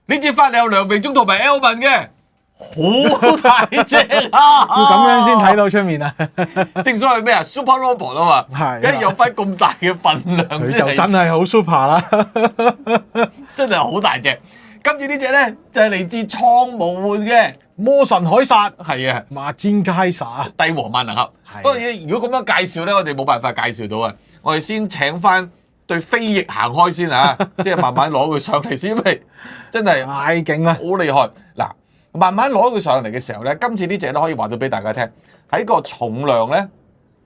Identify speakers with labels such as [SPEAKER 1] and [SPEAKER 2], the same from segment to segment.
[SPEAKER 1] 呢支翻嚟有梁榮忠同埋 Elvin 嘅，好大隻啊！
[SPEAKER 2] 要咁樣先睇到出面啊！
[SPEAKER 1] 正所謂咩啊 ，Super Robot 啊嘛，
[SPEAKER 2] 係
[SPEAKER 1] 梗係有翻咁大嘅份量
[SPEAKER 2] 佢就
[SPEAKER 1] 先係
[SPEAKER 2] 真係好 super 啦！
[SPEAKER 1] 真係好大隻。今次呢只咧就係嚟自創無換嘅，
[SPEAKER 2] 魔神凱撒，
[SPEAKER 1] 係啊，
[SPEAKER 2] 馬煎佳撒，
[SPEAKER 1] 帝王萬能俠。
[SPEAKER 2] 係
[SPEAKER 1] 不過如果咁樣介紹咧，我哋冇辦法介紹到啊。我哋先請翻對飛翼行開先啊，即係慢慢攞佢上嚟先，因為真係
[SPEAKER 2] 太勁啦！
[SPEAKER 1] 好厲害。嗱，慢慢攞佢上嚟嘅時候咧，今次呢只咧可以話到俾大家聽，喺個重量咧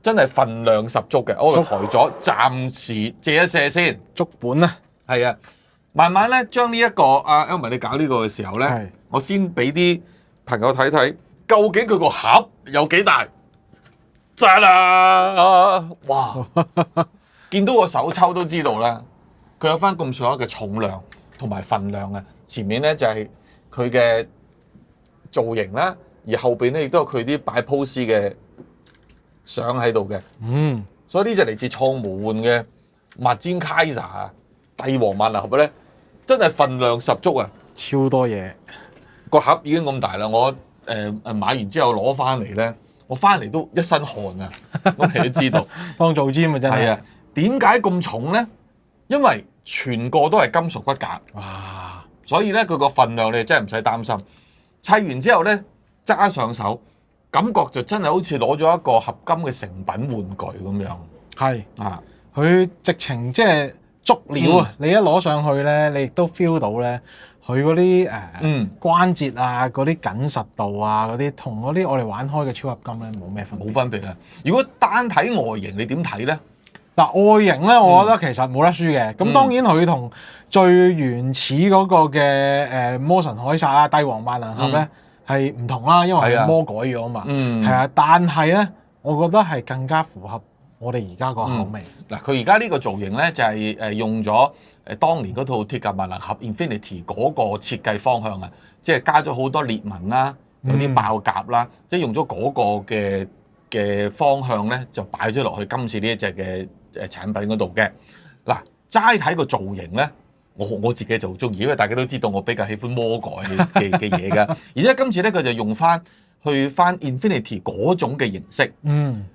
[SPEAKER 1] 真係份量十足嘅。我抬咗，暫時借一借先。
[SPEAKER 2] 足本啊！
[SPEAKER 1] 係啊，慢慢咧將呢一個阿 Elvin 你搞呢個嘅時候咧
[SPEAKER 2] 係，
[SPEAKER 1] 我先俾啲朋友睇睇，究竟佢個盒有幾大？咋啦！哇！見到個手抽都知道啦，佢有翻咁上下嘅重量同埋份量啊！前面咧就係佢嘅造型啦，而後邊咧亦都有佢啲擺 pose 嘅相喺度嘅。
[SPEAKER 2] 嗯，
[SPEAKER 1] 所以呢隻嚟自創無換嘅馬煎佳撒啊，帝王萬能俠咧，真係份量十足啊！
[SPEAKER 2] 超多嘢，
[SPEAKER 1] 個盒已經咁大啦，我買完之後攞翻嚟咧，我翻嚟都一身汗啊！咁你都知道，
[SPEAKER 2] 當做 gym 啊真係。
[SPEAKER 1] 係啊，點解咁重咧？因為全個都係金屬骨架，
[SPEAKER 2] 哇！
[SPEAKER 1] 所以咧佢個份量你真係唔使擔心。砌完之後咧，揸上手，感覺就真係好似攞咗一個合金嘅成品玩具咁樣
[SPEAKER 2] 係，
[SPEAKER 1] 啊！
[SPEAKER 2] 佢直情即係足料啊！你一攞上去咧，你亦都 feel 到咧，佢嗰啲關節啊、嗰啲緊實度啊、嗰啲同嗰啲我哋玩開嘅超合金咧冇咩分別。
[SPEAKER 1] 冇分別啊！如果單睇外形，你點睇咧？
[SPEAKER 2] 嗱，外形咧，我覺得其實冇得輸嘅。咁當然佢同最原始嗰個嘅魔神凱撒啊、帝王萬能俠咧係唔同啦，因為係魔改咗啊嘛。係啊，但係咧，我覺得係更加符合我哋而家個口味。
[SPEAKER 1] 嗱，佢而家呢個造型咧就係用咗當年嗰套鐵甲萬能俠 Infinity 嗰個設計方向啊，即係加咗好多裂紋啦，有啲爆甲啦，即係用咗嗰個嘅方向咧，就擺咗落去今次呢一隻嘅產品嗰度嘅。嗱，齋睇個造型咧，我自己就好中意，因為大家都知道我比較喜歡魔改嘅嘢㗎，而且今次咧佢就用翻去翻 Infinity 嗰種嘅形式。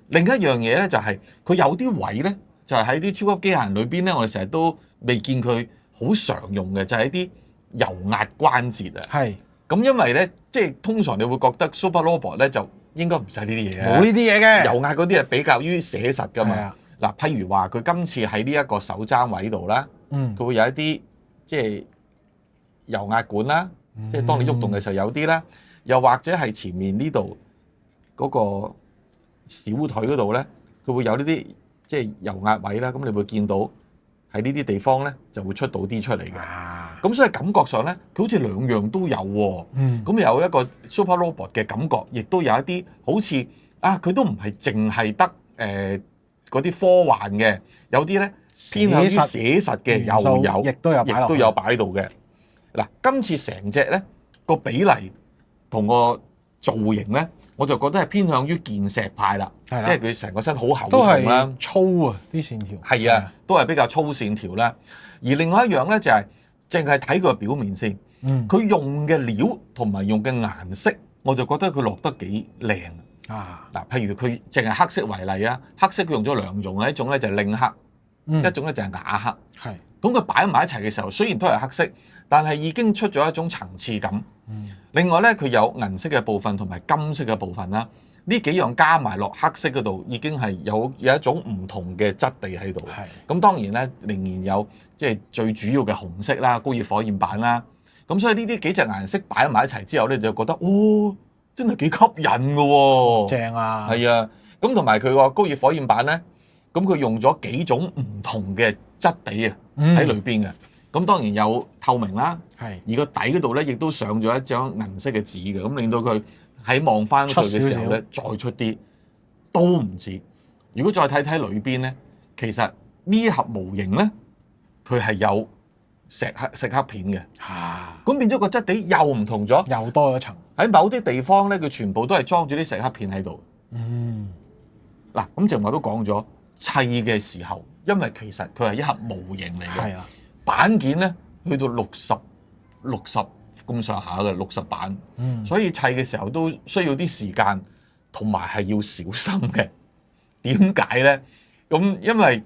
[SPEAKER 1] 另一樣嘢咧就係佢有啲位咧，就係喺啲超級機械人裏邊咧，我哋成日都未見佢好常用嘅，就係一啲油壓關節啊。
[SPEAKER 2] 係。
[SPEAKER 1] 咁因為咧，即係通常你會覺得 Super Robot 咧就應該唔使呢啲嘢啊，
[SPEAKER 2] 冇呢啲嘢嘅。
[SPEAKER 1] 油壓嗰啲係比較於寫實噶嘛。嗱，譬如話佢今次喺呢一個手踭位度啦，佢會有一啲即係油壓管啦，即係當你喐動嘅時候有啲啦，又或者係前面呢度嗰個小腿嗰度咧，佢會有呢啲即係油壓位啦，咁你會見到喺呢啲地方咧就會出到啲出嚟嘅。咁所以感覺上咧，佢好似兩樣都有喎。咁有一個 Super Robot 嘅感覺，亦都有一啲好似佢都唔係淨係得嗰啲科幻嘅，有啲咧偏向於寫實嘅又有，
[SPEAKER 2] 亦都有
[SPEAKER 1] 擺到嘅。嗱，今次成隻咧個比例同個造型咧，我就覺得係偏向於健碩派啦，即係佢成個身好厚重啦，
[SPEAKER 2] 粗啊啲線條。
[SPEAKER 1] 係啊，都係比較粗線條啦。而另外一樣咧就係淨係睇佢個表面先，佢用嘅料同埋用嘅顏色，我就覺得佢落得幾靚。嗱，譬如佢淨係黑色為例啊，黑色佢用咗兩種，一種咧就係令黑，一種咧就係啞黑。咁佢擺埋一齊嘅時候，雖然都係黑色，但係已經出咗一種層次感。另外咧，佢有銀色嘅部分同埋金色嘅部分啦，呢幾樣加埋落黑色嗰度，已經係有一種唔同嘅質地喺度。咁當然咧，仍然有即係最主要嘅紅色啦，高熱火焰版啦。咁所以呢啲幾隻顏色擺埋一齊之後咧，你就覺得真係幾吸引㗎喎。
[SPEAKER 2] 正啊！
[SPEAKER 1] 係啊，咁同埋佢個高熱火焰版咧，咁佢用咗幾種唔同嘅質地啊喺裏邊嘅。咁當然有透明啦，而個底嗰度咧亦都上咗一張銀色嘅紙嘅，咁令到佢喺望翻佢嘅時候咧，再出啲都唔止。如果再睇睇裏邊咧，其實呢一盒模型咧，佢係有石刻片嘅，咁變咗個質地又唔同咗，
[SPEAKER 2] 又多咗層。
[SPEAKER 1] 喺某啲地方咧，佢全部都係裝住啲石刻片喺度。嗱，咁正話都講咗砌嘅時候，因為其實佢係一盒模型嚟嘅。板件咧去到60 60咁上下嘅60版，所以砌嘅時候都需要啲時間，同埋係要小心嘅。點解咧？咁因為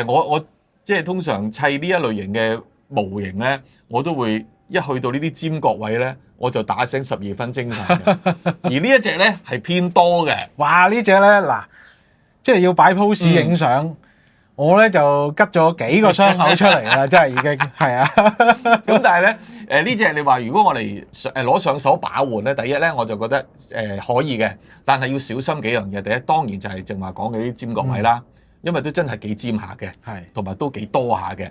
[SPEAKER 1] 我即係通常砌呢一類型嘅模型咧，我都會一去到呢啲尖角位咧，我就打醒12分精神嘅。而呢一隻咧係偏多嘅。
[SPEAKER 2] 哇！呢隻咧嗱，即係要擺 pose 影相，我咧就吉咗幾個傷口出嚟啦，真係已經係啊。
[SPEAKER 1] 咁但係咧呢隻你話如果我嚟攞上手把玩咧，第一咧我就覺得可以嘅，但係要小心幾樣嘢。第一當然就係正話講嘅啲尖角位啦，因為都真係幾尖下嘅，同埋都幾多下嘅。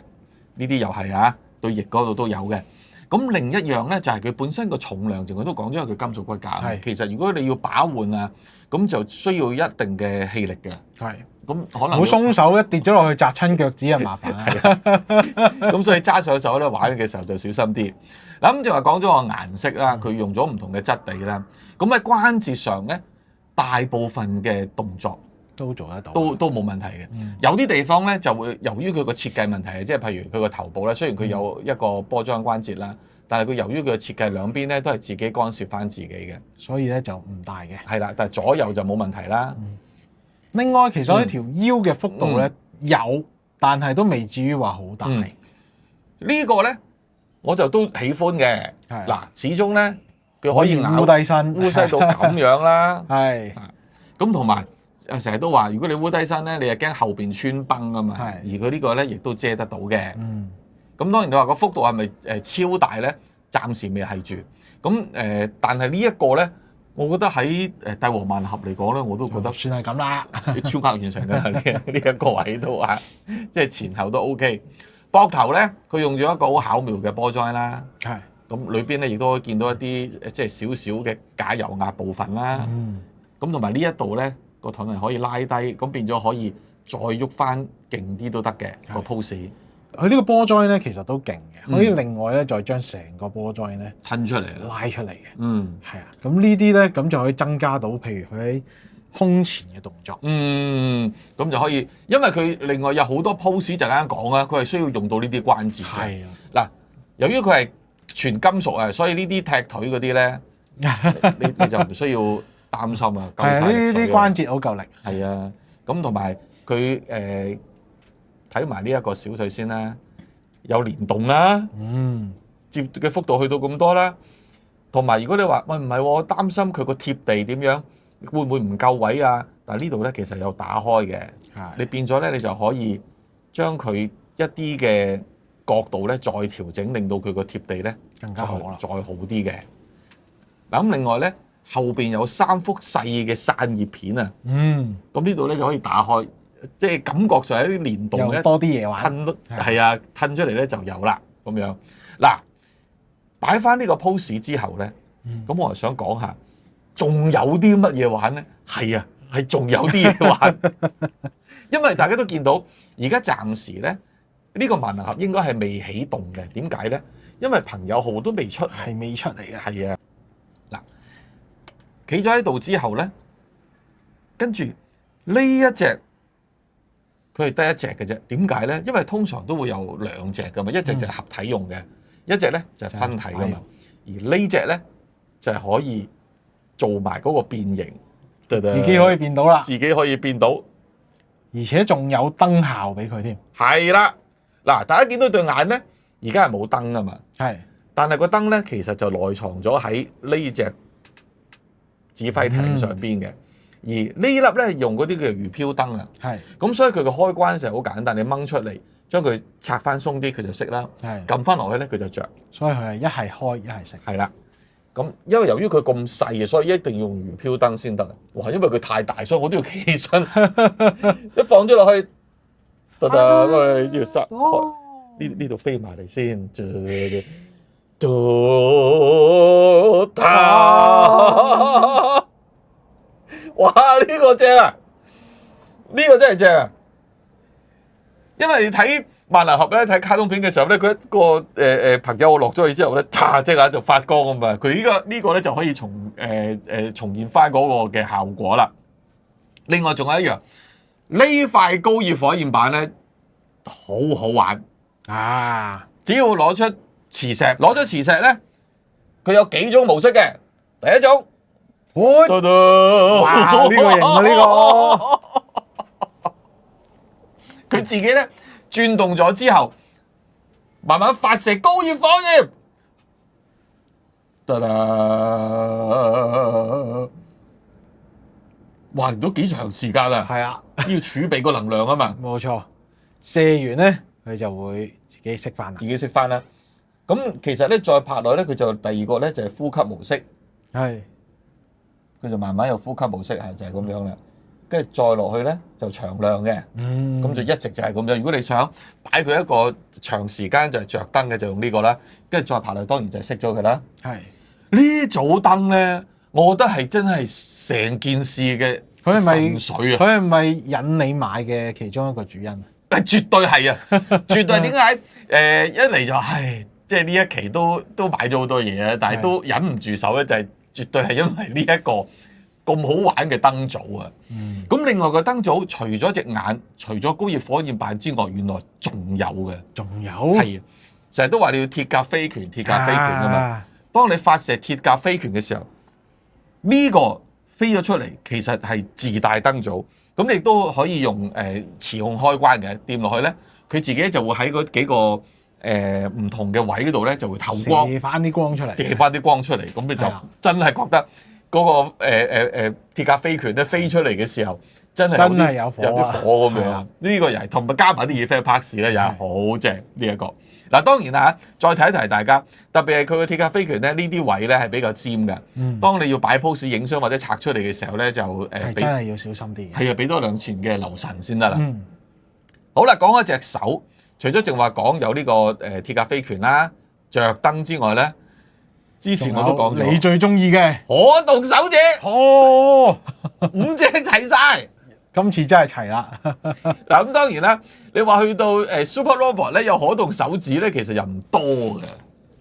[SPEAKER 1] 呢啲又係啊，對翼嗰度都有嘅。咁另一樣咧就係佢本身個重量，正我都講咗，因為佢金屬骨架。其實如果你要把玩啊，咁就需要一定嘅氣力嘅。咁可能好
[SPEAKER 2] 鬆手，一跌咗落去砸親腳趾啊，麻煩啊！
[SPEAKER 1] 咁所以揸上手咧玩嘅時候就小心啲。嗱咁就話講咗個顏色啦，佢用咗唔同嘅質地啦。咁喺關節上咧，大部分嘅動作
[SPEAKER 2] 都做得到，
[SPEAKER 1] 都冇問題嘅。有啲地方咧就會由於佢個設計問題，即係譬如佢個頭部咧，雖然佢有一個波狀關節啦，但係佢由於佢嘅設計兩邊咧都係自己干涉翻自己嘅，
[SPEAKER 2] 所以咧就唔大嘅。係
[SPEAKER 1] 啦，但係左右就冇問題啦。
[SPEAKER 2] 另外，其實呢條腰嘅幅度咧有，但係都未至於話好大。呢
[SPEAKER 1] 個咧我就都喜歡嘅。嗱，始終咧佢可以
[SPEAKER 2] 烏低身，
[SPEAKER 1] 烏低到咁樣啦。
[SPEAKER 2] 係。
[SPEAKER 1] 咁同埋成日都話，如果你烏低身咧，你係驚後邊穿崩啊嘛。而佢呢個咧亦都遮得到嘅。咁當然你話個幅度係咪超大咧？暫時未係住。咁但係呢一個咧。我覺得喺帝王萬能俠嚟講咧，我都覺得
[SPEAKER 2] 算係咁啦，
[SPEAKER 1] 超額完成㗎啦。呢一個位都啊，即係前後都 OK。膊頭咧，佢用咗一個好巧妙嘅波狀啦。咁裏邊咧亦都可以見到一啲即係少少嘅假油壓部分啦。咁同埋呢一度咧個盾係可以拉低，咁變咗可以再喐翻勁啲都得嘅個 pose。
[SPEAKER 2] 佢呢個波 join 咧其實都勁嘅，可以另外咧再將成個波 join 咧
[SPEAKER 1] 褪出嚟，
[SPEAKER 2] 拉出嚟嘅。係啊，咁呢啲咧咁就可以增加到，譬如佢喺胸前嘅動作。
[SPEAKER 1] 咁就可以，因為佢另外有好多 pose 就啱啱講啦，佢係需要用到呢啲關節嘅。係啊，嗱，由於佢係全金屬啊，所以呢啲踢腿嗰啲咧，你就唔需要擔心啊。係
[SPEAKER 2] 呢啲關節好夠力。
[SPEAKER 1] 係啊，咁同埋佢睇埋呢一個小腿先啦，有連動啦，接嘅幅度去到咁多啦，同埋如果你話喂唔係，我擔心佢個貼地點樣，會唔會唔夠位啊？但係呢度咧其實有打開嘅，你變咗咧你就可以將佢一啲嘅角度咧再調整，令到佢個貼地咧
[SPEAKER 2] 更加好啦，
[SPEAKER 1] 再好啲嘅。嗱咁另外咧後邊有3幅細嘅散熱片啊，咁呢度咧就可以打開。即係感覺上有啲連動咧，
[SPEAKER 2] 多啲嘢玩，
[SPEAKER 1] 係啊，褪出嚟咧就有啦咁樣。嗱，擺翻呢個 pose 之後咧，咁我係想講下，仲有啲乜嘢玩咧？係啊，係仲有啲嘢玩，因為大家都見到而家暫時咧呢個萬能俠應該係未起動嘅。點解咧？因為朋友號都未出，
[SPEAKER 2] 係未出嚟嘅。
[SPEAKER 1] 係啊，嗱，企咗喺度之後咧，跟住呢一隻。佢係得一隻嘅啫，點解咧？因為通常都會有2隻噶嘛，一隻就係合體用嘅，一隻咧就係分體噶嘛。而呢隻咧就係可以做埋嗰個變形，
[SPEAKER 2] 自己可以變到啦，
[SPEAKER 1] 自己可以變到，
[SPEAKER 2] 而且仲有燈效俾佢添。
[SPEAKER 1] 係啦，嗱，大家見到對眼咧，而家係冇燈噶嘛，但係個燈咧其實就內藏咗喺呢隻指揮艇上邊嘅。而呢粒咧用嗰啲叫魚飄燈啊，咁所以佢個開關就係好簡單，你掹出嚟，將佢拆翻鬆啲，佢就熄啦。撳翻落去咧，佢就着。所以佢係一係開一係熄。係啦，咁因為由於佢咁細嘅，所以一定要用魚飄燈先得。哇！因為佢太大，所以我都要企起身，一放咗落去，得得，要塞開呢度飛埋嚟先，哇！呢個正啊，呢個真係正啊！因為你睇萬能俠咧，睇卡通片嘅時候咧，佢一個朋友落咗去之後咧，隻眼就發光咁嘛。佢呢個咧就可以重現翻嗰個嘅效果啦。另外仲有一樣，呢塊高爾火焰板咧好好玩啊！只要攞出磁石，攞咗磁石咧，佢有幾種模式嘅。第一種，
[SPEAKER 2] 哇！
[SPEAKER 1] 嘟嘟
[SPEAKER 2] 哇！呢個型啊，呢
[SPEAKER 1] 佢自己咧轉動咗之後，慢慢發射高熱火焰。得啦！哇，都幾長時間啊！
[SPEAKER 2] 係啊，
[SPEAKER 1] 要儲備個能量啊嘛。
[SPEAKER 2] 冇錯，射完咧佢就會自己熄翻啦。
[SPEAKER 1] 自己熄翻啦。咁其實咧再拍落咧，佢就第二個咧就係呼吸模式。
[SPEAKER 2] 係，
[SPEAKER 1] 佢就慢慢有呼吸模式，係就係咁樣啦。跟住再落去咧就長亮嘅，咁就一直就係咁樣。如果你想擺佢一個長時間就係着燈嘅，就用呢個啦。跟住再拍落去當然就係熄咗佢啦。
[SPEAKER 2] 係
[SPEAKER 1] 呢組燈咧，我覺得係真係成件事嘅神水啊！
[SPEAKER 2] 佢係咪引你買嘅其中一個主因啊？
[SPEAKER 1] 絕對係啊！絕對係點解？一嚟就係即係呢一期都買咗好多嘢啊，但係都忍唔住手咧，就係絕對係因為呢一個咁好玩嘅燈組啊！咁另外個燈組除咗隻眼，除咗高熱火焰板之外，原來仲有嘅。
[SPEAKER 2] 仲有
[SPEAKER 1] 係啊！成日都話你要鐵甲飛拳，鐵甲飛拳㗎嘛。當你發射鐵甲飛拳嘅時候，呢個飛咗出嚟，其實係自帶燈組。咁你都可以用磁控開關嘅，掂落去咧，佢自己就會喺嗰幾個唔同嘅位嗰度咧，就會透光，
[SPEAKER 2] 射翻啲光出嚟，
[SPEAKER 1] 射翻啲光出嚟。咁你就真係覺得嗰個鐵甲飛拳咧飛出嚟嘅時候，真係有啲火咁樣。呢個又係同埋加埋啲 effect parts 咧，又係好正呢一個。嗱，當然啦，再提一提大家，特別係佢個鐵甲飛拳咧，呢啲位咧係比較尖嘅。當你要擺 pose 影相或者拆出嚟嘅時候咧，就
[SPEAKER 2] 真係要小心啲嘅。
[SPEAKER 1] 係啊，俾多兩錢嘅留神先得啦。好啦，講一隻手，除咗淨話講有呢個鐵甲飛拳啦、着燈之外咧，之前我都講咗
[SPEAKER 2] 你最中意嘅
[SPEAKER 1] 可動手指，
[SPEAKER 2] 哦
[SPEAKER 1] 5隻齊晒。
[SPEAKER 2] 今次真係齊啦。
[SPEAKER 1] 嗱，咁當然啦，你話去到Super Robot 咧有可動手指咧，其實又唔多嘅。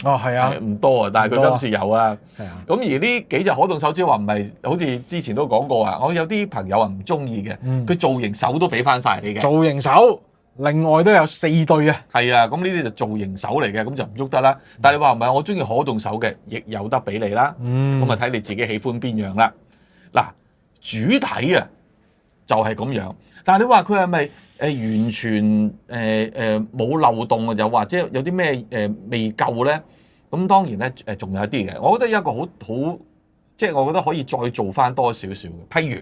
[SPEAKER 2] 哦，係啊，
[SPEAKER 1] 唔多啊，但係佢今次有啊。
[SPEAKER 2] 係啊。
[SPEAKER 1] 咁而呢幾隻可動手指話唔係好似之前都講過啊，我有啲朋友啊唔中意嘅，佢造型手都俾翻晒你嘅。
[SPEAKER 2] 造型手，另外都有4對啊。
[SPEAKER 1] 係啊，咁呢啲就造型手嚟嘅，咁就唔喐得啦。但係你話唔係，我中意可動手嘅，亦有得俾你啦。咁啊睇你自己喜歡邊樣啦。嗱，主體啊就係咁樣，但係你話佢係咪完全冇漏洞啊？又或者有啲咩未夠咧？咁當然咧仲有一啲嘅，我覺得有一個好即係我覺得可以再做翻多少少嘅。譬如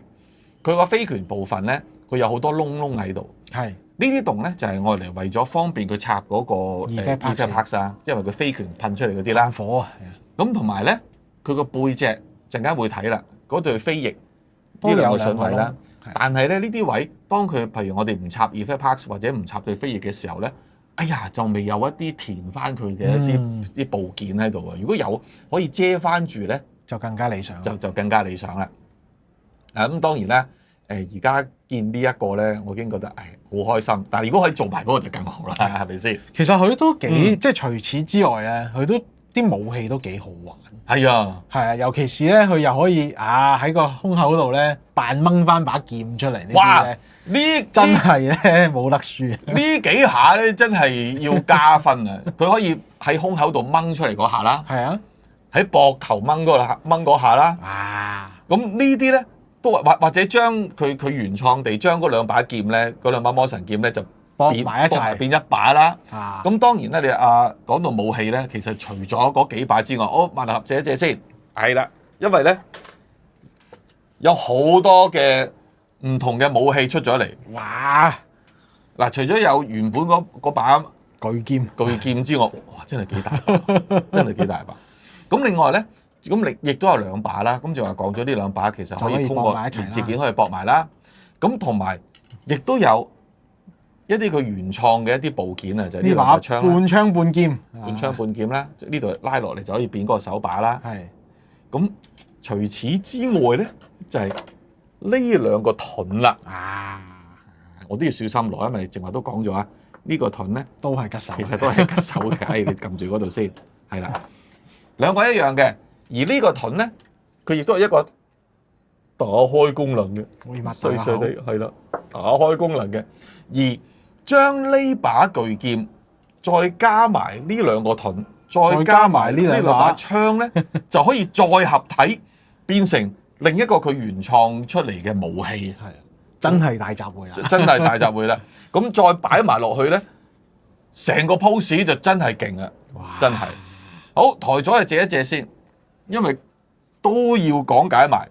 [SPEAKER 1] 佢個飛拳部分咧，佢有好多窿窿喺度。係呢啲洞咧就係愛嚟為咗方便佢插嗰個 effect parts 啊，因為佢飛拳噴出嚟嗰啲啦。火啊！咁同埋咧，佢個背脊陣間會睇啦，嗰對飛翼呢兩個筍位啦。但係咧呢啲位，當佢譬如我哋唔插 effect parts 或者唔插對飛翼嘅時候咧，哎呀就未有一啲填翻佢嘅一啲部件喺度啊！如果有可以遮翻住咧，就更加理想。就更加理想啦。咁當然啦，而家見呢一個咧，我已經覺得好開心。但係如果可以做埋嗰個就更好啦，係咪先？其實佢都幾即係除此之外咧，佢都啲武器都幾好玩。係啊，尤其是咧，佢又可以喺個胸口度咧扮掹翻把劍出嚟。哇！呢真係咧冇得輸。呢幾下咧真係要加分啊！佢可以喺胸口度掹出嚟嗰下啦。係啊，喺膊頭掹嗰下啦。啊！咁呢啲咧都或者將佢原創地將嗰兩把劍咧，嗰兩把魔神劍咧就綁埋一齊變一把啦。咁當然咧，你講到武器咧，其實除咗嗰幾把之外，萬能俠借一借先。係啦，因為咧有好多嘅唔同嘅武器出咗嚟。哇！嗱，除咗有原本嗰把巨劍之外，哇，真係幾大把，真係幾大把。咁另外咧，咁亦都有兩把啦。咁就話講咗呢兩把其實可以通過連接件可以駁埋啦。咁同埋亦都有一啲佢原創嘅一啲部件啊，就係呢兩把槍啦，半槍半劍，半槍半劍啦。呢度拉落嚟就可以變嗰個手把啦。係。咁除此之外咧，就係呢兩個盾啦。我都要小心攞，因為正話都講咗啊。呢個盾咧都係吉手，其實都係吉手嘅。你撳住嗰度先，係啦，兩個一樣嘅。而呢個盾咧，佢亦都係一個打開功能嘅，碎碎地係啦，打開功能嘅。而將呢把巨劍再加埋呢兩個盾，再加埋呢兩把槍咧，就可以再合體變成另一個佢原創出嚟嘅武器。
[SPEAKER 2] 係真係大集會啦！
[SPEAKER 1] 真係大集會啦！咁再擺埋落去咧，成個 pose 就真係勁啊！真係好，台左就借一借先，因為都要講解埋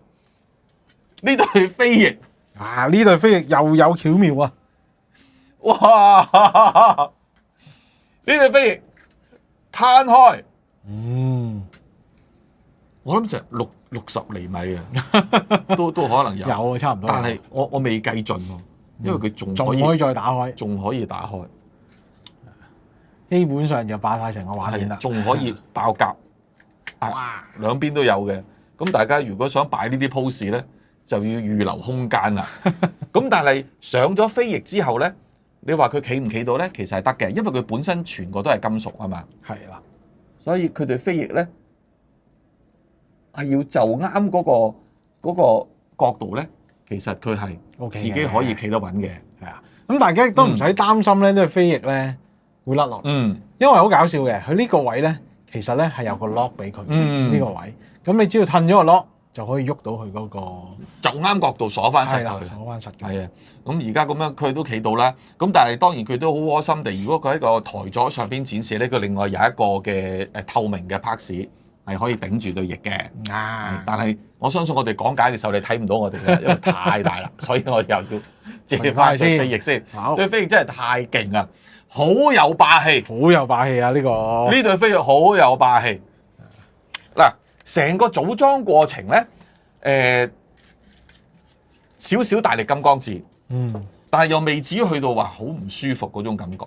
[SPEAKER 1] 呢對飛翼。
[SPEAKER 2] 啊！呢對飛翼又有巧妙啊！
[SPEAKER 1] 哇！呢對飛翼攤開，我諗成60厘米啊，都可能有，
[SPEAKER 2] 有差唔多。
[SPEAKER 1] 但係我未計盡喎，因為佢仲可
[SPEAKER 2] 以再打開，
[SPEAKER 1] 仲可以打開，
[SPEAKER 2] 基本上就爆晒成個畫面啦，
[SPEAKER 1] 仲可以爆甲，哇！兩邊都有嘅。咁大家如果想擺呢啲 pose 咧，就要預留空間啦。咁但係上咗飛翼之後咧，你話佢企唔企到咧？其實係得嘅，因為佢本身全個都係金屬啊嘛。
[SPEAKER 2] 係啦，
[SPEAKER 1] 所以佢對飛翼咧係要就啱嗰個角度咧，其實佢係自己可以企得穩嘅。
[SPEAKER 2] 係啊，咁大家亦都唔使擔心咧，呢對飛翼咧會甩落嚟。因為好搞笑嘅，佢呢個位咧，其實咧係有個 lock 俾佢呢個位。咁你只要褪咗個 lock，就可以喐到佢嗰個
[SPEAKER 1] 就啱角度鎖翻實佢，
[SPEAKER 2] 鎖翻實嘅。
[SPEAKER 1] 係啊，咁而家咁樣佢都企到啦。咁但係當然佢都好窩心地，如果佢喺個台座上邊展示咧，佢另外有一個嘅透明嘅 parts 係可以頂住對翼嘅。但係我相信我哋講解嘅時候你睇唔到我哋嘅，因為太大啦，所以我又要借翻對飛翼先。對飛翼真係太勁啦，好有霸氣，
[SPEAKER 2] 好有霸氣啊！呢
[SPEAKER 1] 對飛翼好有霸氣。嗱，成個組裝過程咧，少少大力金剛指，但係又未至於去到話好唔舒服嗰種感覺。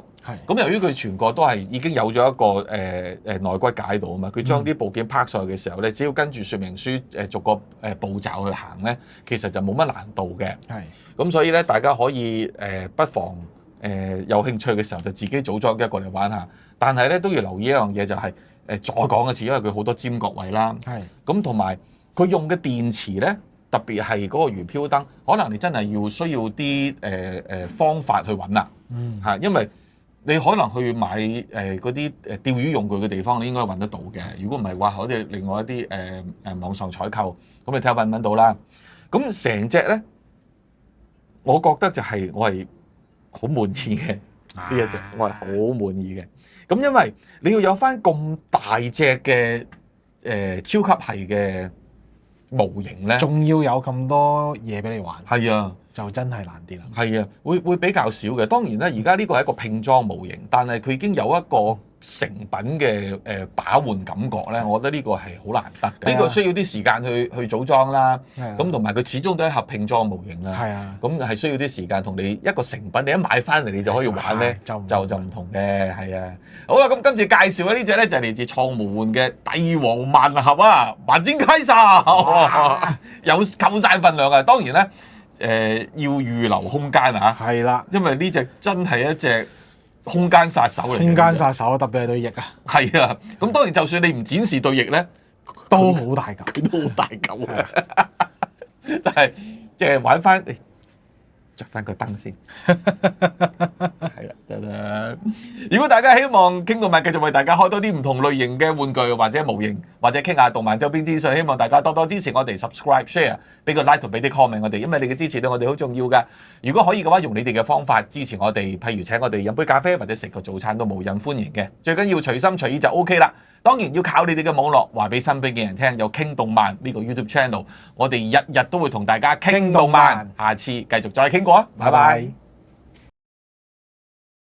[SPEAKER 1] 咁由於佢全個都係已經有咗一個內骨架喺度啊嘛，佢將啲部件拍上去嘅時候咧，只要跟住說明書逐個步驟去行咧，其實就冇乜難度嘅。咁所以咧，大家可以不妨有興趣嘅時候就自己組裝一個嚟玩下，但係咧都要留意一樣嘢就係。再講一次，因為佢好多尖角位啦，咁同埋佢用嘅電池咧，特別係嗰個魚漂燈，可能你真係需要啲方法去揾啦，因為你可能去買嗰啲釣魚用具嘅地方，你應該揾得到嘅。如果唔係話，好似另外一啲網上採購，咁你睇下揾唔揾到啦。咁成隻咧，我覺得就係我係好滿意嘅呢一隻，我係好滿意嘅。咁因為你要有翻咁大隻嘅超級係嘅模型咧，
[SPEAKER 2] 仲要有咁多嘢俾你玩，
[SPEAKER 1] 係啊，
[SPEAKER 2] 就真係難啲啦。
[SPEAKER 1] 係啊，會比較少嘅。當然咧，而家呢個係一個拼裝模型，但係佢已經有一個成品嘅把玩感覺咧，我覺得呢個係好難得嘅。呢個需要啲時間去組裝啦。咁同埋佢始終都係合拼裝模型啦。咁係需要啲時間，同你一個成品你一買翻嚟你就可以玩咧，就唔同嘅。係啊。好啦，咁今次介紹嘅呢隻咧就係嚟自創無換嘅帝王萬能俠啊，萬箭開殺，有夠晒份量啊！當然咧，要預留空間啊。
[SPEAKER 2] 係啦，
[SPEAKER 1] 因為呢隻真係一隻空間殺手嚟嘅。
[SPEAKER 2] 空間殺手，特別係對翼啊。
[SPEAKER 1] 係啊，咁當然就算你唔展示對翼咧，
[SPEAKER 2] 都好大嚿，
[SPEAKER 1] 佢都好大嚿啊。但係即係玩翻。着翻個燈先，係啦，得啦。如果大家希望傾動漫繼續為大家開多啲唔同類型嘅玩具或者模型，或者傾下動漫周邊資訊，希望大家多多支持我哋 subscribe、share， 俾個 like 同俾啲 comment 我哋，因為你嘅支持對我哋好重要噶。如果可以嘅話，用你哋嘅方法支持我哋，譬如請我哋飲杯咖啡或者食個早餐都無任歡迎嘅。最緊要隨心隨意就 OK 啦。當然要靠你哋嘅網絡話俾身邊嘅人聽，有傾動漫呢個 YouTube channel， 我哋日日都會同大家傾動漫。下次繼續再傾過啊，拜拜。